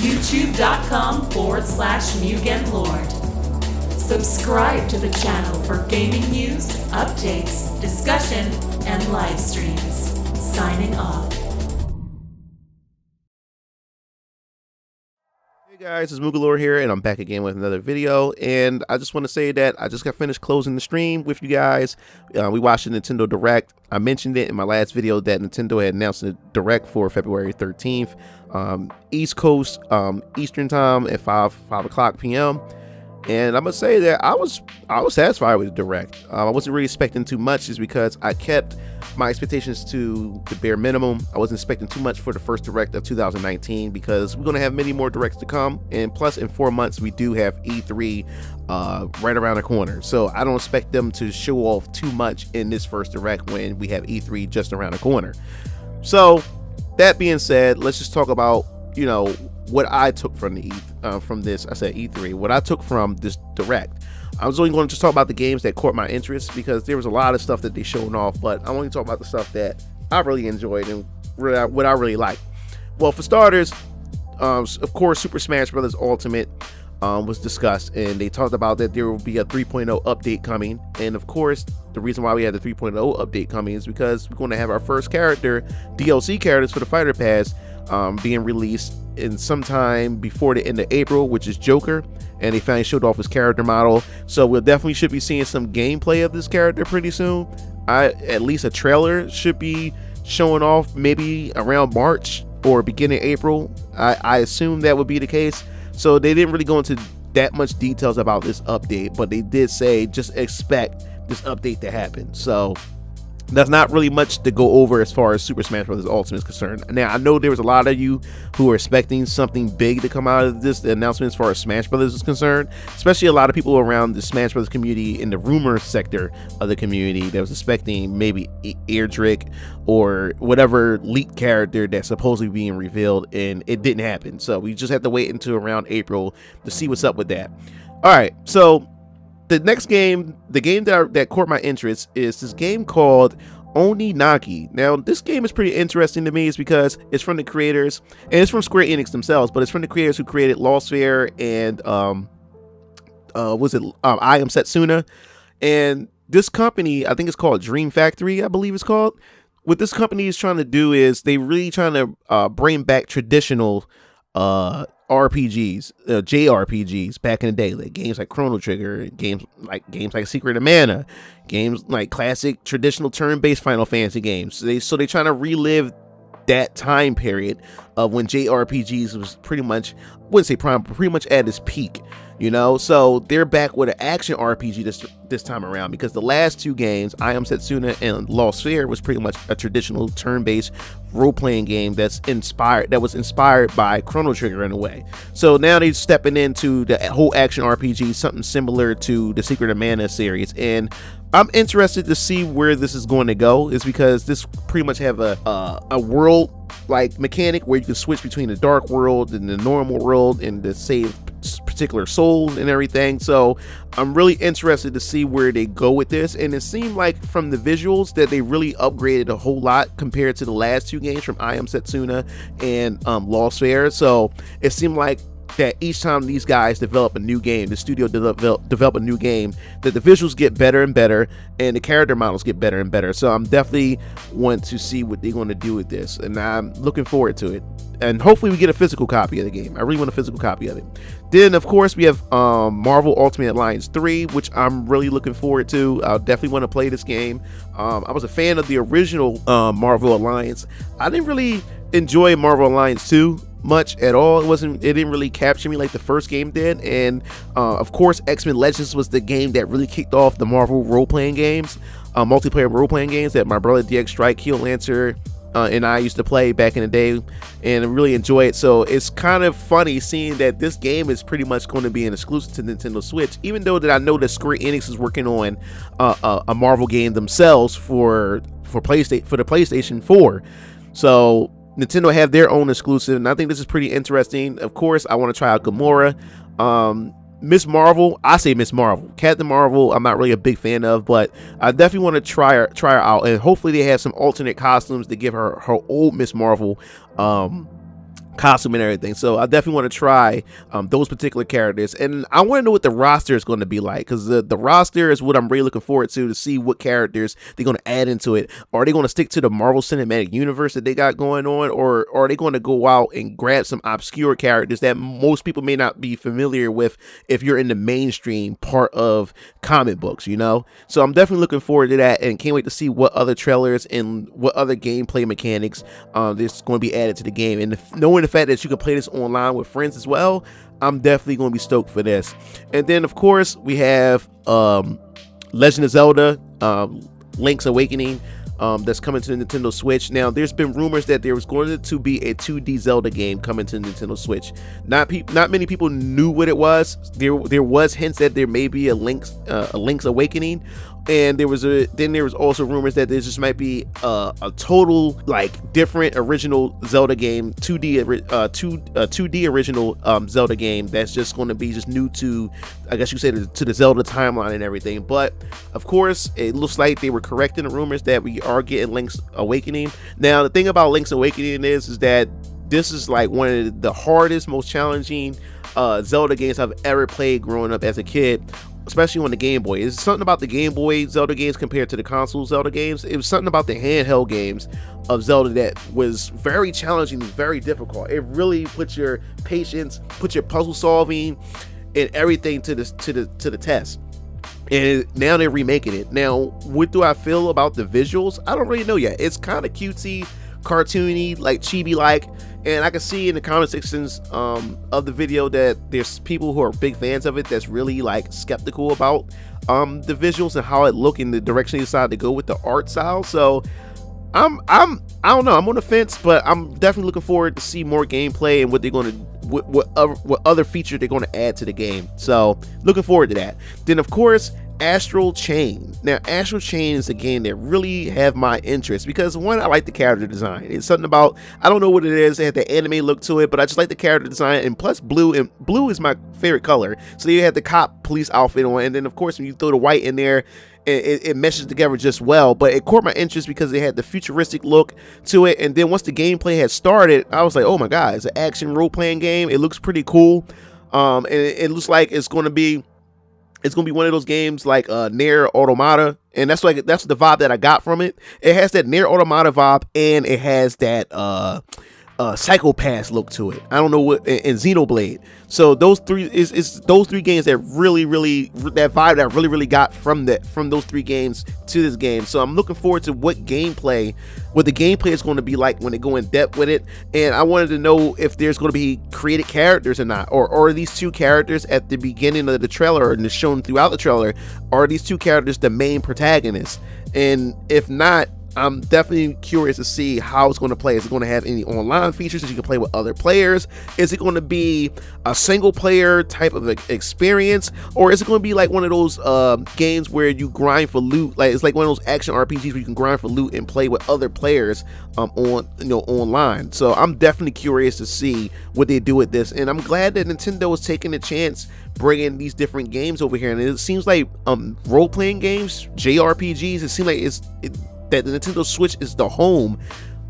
youtube.com/MugenLord. Subscribe to the channel for gaming news, updates, discussion, and live streams. Signing off. Hey guys, it's MugenLord here, and I'm back again with another video. And I just want to say that I just got finished closing the stream with you guys. We watched the Nintendo Direct. I mentioned it in my last video that Nintendo had announced a Direct for February 13th, East Coast, Eastern Time at 5 o'clock p.m. And I'm gonna say that I was satisfied with the Direct. I wasn't really expecting too much, just because I kept my expectations to the bare minimum. I wasn't expecting too much for the first Direct of 2019, because we're gonna have many more Directs to come, and plus in 4 months we do have E3 right around the corner. So I don't expect them to show off too much in this first Direct when we have E3 just around the corner. So that being said, let's just talk about, you know, what I took from the E3, what I took from this Direct. I was only going to just talk about the games that caught my interest, because there was a lot of stuff that they showed off, but I want to talk about the stuff that I really enjoyed and what I really liked. Well, for starters, of course, Super Smash Bros. Ultimate was discussed, and they talked about that there will be a 3.0 update coming. And of course, the reason why we had the 3.0 update coming is because we're going to have our first DLC characters for the Fighter Pass being released in sometime before the end of April, which is Joker, and they finally showed off his character model. So we'll definitely should be seeing some gameplay of this character pretty soon. At least a trailer should be showing off maybe around March or beginning April. I assume that would be the case. So they didn't really go into that much details about this update, but they did say just expect this update to happen. So that's not really much to go over as far as Super Smash Bros. Ultimate is concerned. Now, I know there was a lot of you who were expecting something big to come out of this announcement as far as Smash Bros. Is concerned, especially a lot of people around the Smash Bros. Community in the rumor sector of the community that was expecting maybe Eardrick or whatever leaked character that's supposedly being revealed, and it didn't happen. So we just have to wait until around April to see what's up with that. All right, so the next game, the game that caught my interest, is this game called Oninaki. Now, this game is pretty interesting to me, is because it's from the creators, and it's from Square Enix themselves, but it's from the creators who created Lost Sphere and I Am Setsuna. And this company, I think it's called Dream Factory, I believe it's called. What this company is trying to do is they really trying to bring back traditional RPGs, JRPGs back in the day, like games like Chrono Trigger, games like Secret of Mana, games like classic traditional turn-based Final Fantasy games. So they trying to relive that time period of when JRPGs was pretty much, I wouldn't say prime, but pretty much at its peak, you know. So they're back with an action RPG this time around, because the last two games, I Am Setsuna and Lost Sphere, was pretty much a traditional turn-based role-playing game that was inspired by Chrono Trigger in a way. So now they're stepping into the whole action RPG, something similar to the Secret of Mana series, and I'm interested to see where this is going to go. Is because this pretty much have a world like mechanic where you can switch between the dark world and the normal world and to save particular souls and everything. So I'm really interested to see where they go with this, and it seemed like from the visuals that they really upgraded a whole lot compared to the last two games from I Am Setsuna and Lost Sphere. So it seemed like that each time these guys develop a new game, the studio develop a new game, that the visuals get better and better and the character models get better and better. So I'm definitely want to see what they're going to do with this, and I'm looking forward to it. And hopefully we get a physical copy of the game. I really want a physical copy of it. Then of course we have Marvel Ultimate Alliance 3, which I'm really looking forward to. I definitely want to play this game. I was a fan of the original Marvel Alliance. I didn't really enjoy Marvel Alliance 2 much at all. It didn't really capture me like the first game did. And of course X-Men Legends was the game that really kicked off the Marvel role-playing games, multiplayer role-playing games that my brother DX Strike, Heel Lancer, and I used to play back in the day, and I really enjoy it. So it's kind of funny seeing that this game is pretty much going to be an exclusive to Nintendo Switch, even though that I know that Square Enix is working on a Marvel game themselves for the PlayStation 4. So Nintendo have their own exclusive, and I think this is pretty interesting. Of course, I want to try out Gamora. Miss Marvel, I say Miss Marvel. Captain Marvel, I'm not really a big fan of, but I definitely want to try her out, and hopefully they have some alternate costumes to give her old Miss Marvel costume and everything. So I definitely want to try those particular characters, and I want to know what the roster is going to be like, because the roster is what I'm really looking forward to see what characters they're going to add into it. Are they going to stick to the Marvel Cinematic Universe that they got going on, or are they going to go out and grab some obscure characters that most people may not be familiar with if you're in the mainstream part of comic books, you know? So I'm definitely looking forward to that, and can't wait to see what other trailers and what other gameplay mechanics there's going to be added to the game. And knowing the fact that you can play this online with friends as well, I'm definitely going to be stoked for this. And then of course we have Legend of Zelda Link's Awakening that's coming to the Nintendo Switch. Now there's been rumors that there was going to be a 2D Zelda game coming to the Nintendo Switch. Not many people knew what it was. There was hints that there may be a Link's Awakening, and there was also rumors that there just might be a total like different original Zelda game, 2D original Zelda game that's just going to be just new to, I guess you say, to the Zelda timeline and everything. But of course it looks like they were correct in the rumors that we are getting Link's Awakening. Now the thing about Link's Awakening is that this is like one of the hardest, most challenging Zelda games I've ever played growing up as a kid, especially on the Game Boy. It's something about the Game Boy Zelda games compared to the console Zelda games. It was something about the handheld games of Zelda that was very challenging, very difficult. It really put your patience, put your puzzle solving and everything to the test. And now they're remaking it. Now, what do I feel about the visuals? I don't really know yet. It's kind of cutesy, cartoony, like chibi-like, and I can see in the comment sections of the video that there's people who are big fans of it that's really like skeptical about the visuals and how it look and the direction they decided to go with the art style. So I don't know, I'm on the fence, but I'm definitely looking forward to see more gameplay and what they're going to what other feature they're going to add to the game. So looking forward to that. Then of course Astral Chain. Now Astral Chain is a game that really have my interest because one, I like the character design. It's something about, I don't know what it is, it had the anime look to it, but I just like the character design, and plus blue is my favorite color. So you had the cop police outfit on, and then of course when you throw the white in there, it meshes together just well. But it caught my interest because it had the futuristic look to it, and then once the gameplay had started, I was like, oh my god, it's an action role-playing game. It looks pretty cool, and it looks like it's going to be one of those games like Nier Automata, and that's the vibe that I got from it. It has that Nier Automata vibe, and it has that Psychopath look to it. I don't know what, and Xenoblade. So those three is those three games that really that vibe that I really got from those three games to this game. So I'm looking forward to what the gameplay is going to be like when they go in depth with it. And I wanted to know if there's going to be created characters or not, or are these two characters at the beginning of the trailer and shown throughout the trailer, are these two characters the main protagonists? And if not, I'm definitely curious to see how it's going to play. Is it going to have any online features that you can play with other players? Is it going to be a single player type of experience, or is it going to be like one of those games where you grind for loot? Like it's like one of those action RPGs where you can grind for loot and play with other players online. So I'm definitely curious to see what they do with this, and I'm glad that Nintendo is taking a chance bringing these different games over here. And it seems like role-playing games, JRPGs, it seems like that the Nintendo Switch is the home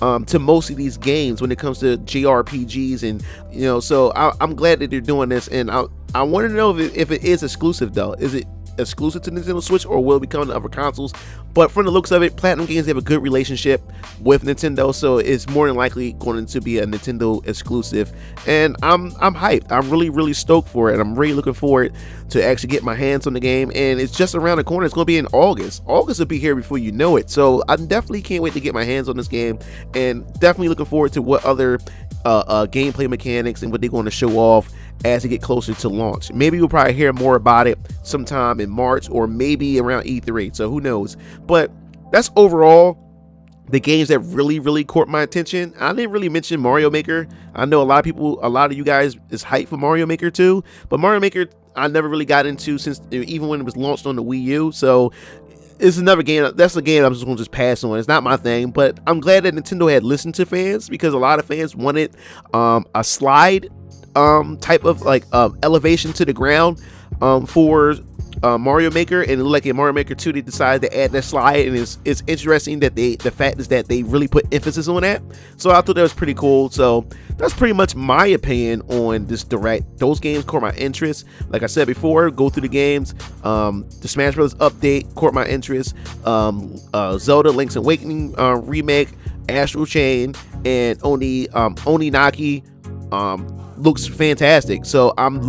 to most of these games when it comes to JRPGs, and so I'm glad that they're doing this. And I want to know if it is exclusive though. Is it exclusive to Nintendo Switch, or will it be coming to other consoles? But from the looks of it, Platinum Games have a good relationship with Nintendo, so it's more than likely going to be a Nintendo exclusive, and I'm hyped. I'm really stoked for it. I'm really looking forward to actually get my hands on the game, and it's just around the corner. It's going to be in August. August will be here before you know it, so I definitely can't wait to get my hands on this game, and definitely looking forward to what other gameplay mechanics and what they're going to show off as they get closer to launch. Maybe we'll probably hear more about it sometime in March, or maybe around E3, so who knows. But that's overall the games that really caught my attention. I didn't really mention Mario Maker. I know a lot of you guys is hyped for Mario Maker too, but Mario Maker I never really got into since even when it was launched on the Wii U. So it's another game. That's a game I'm just going to pass on. It's not my thing, but I'm glad that Nintendo had listened to fans, because a lot of fans wanted a slide type of like elevation to the ground for Mario Maker, and it looked like in Mario Maker 2 they decided to add that slide, and it's interesting that the fact is that they really put emphasis on that. So I thought that was pretty cool. So that's pretty much my opinion on this direct. Those games caught my interest. Like I said before, go through the games. The Smash Bros. Update caught my interest. Zelda Link's Awakening remake, Astral Chain, and Oninaki looks fantastic. So I'm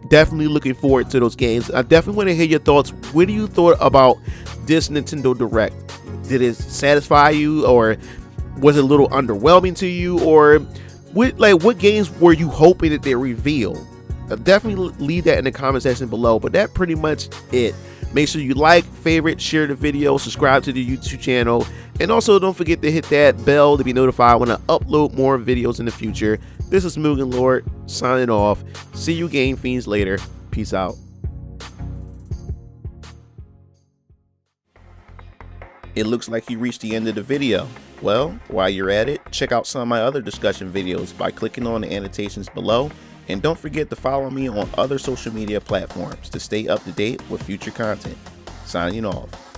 definitely looking forward to those games. I definitely want to hear your thoughts. What do you thought about this Nintendo Direct? Did it satisfy you, or was it a little underwhelming to you, or what games were you hoping that they reveal? Definitely leave that in the comment section below. But that pretty much it. Make sure you like, favorite, share the video, subscribe to the YouTube channel, and also don't forget to hit that bell to be notified when I upload more videos in the future. This is MugenLord signing off. See you Game Fiends later. Peace out. It looks like you reached the end of the video. Well, while you're at it, check out some of my other discussion videos by clicking on the annotations below. And don't forget to follow me on other social media platforms to stay up to date with future content. Signing off.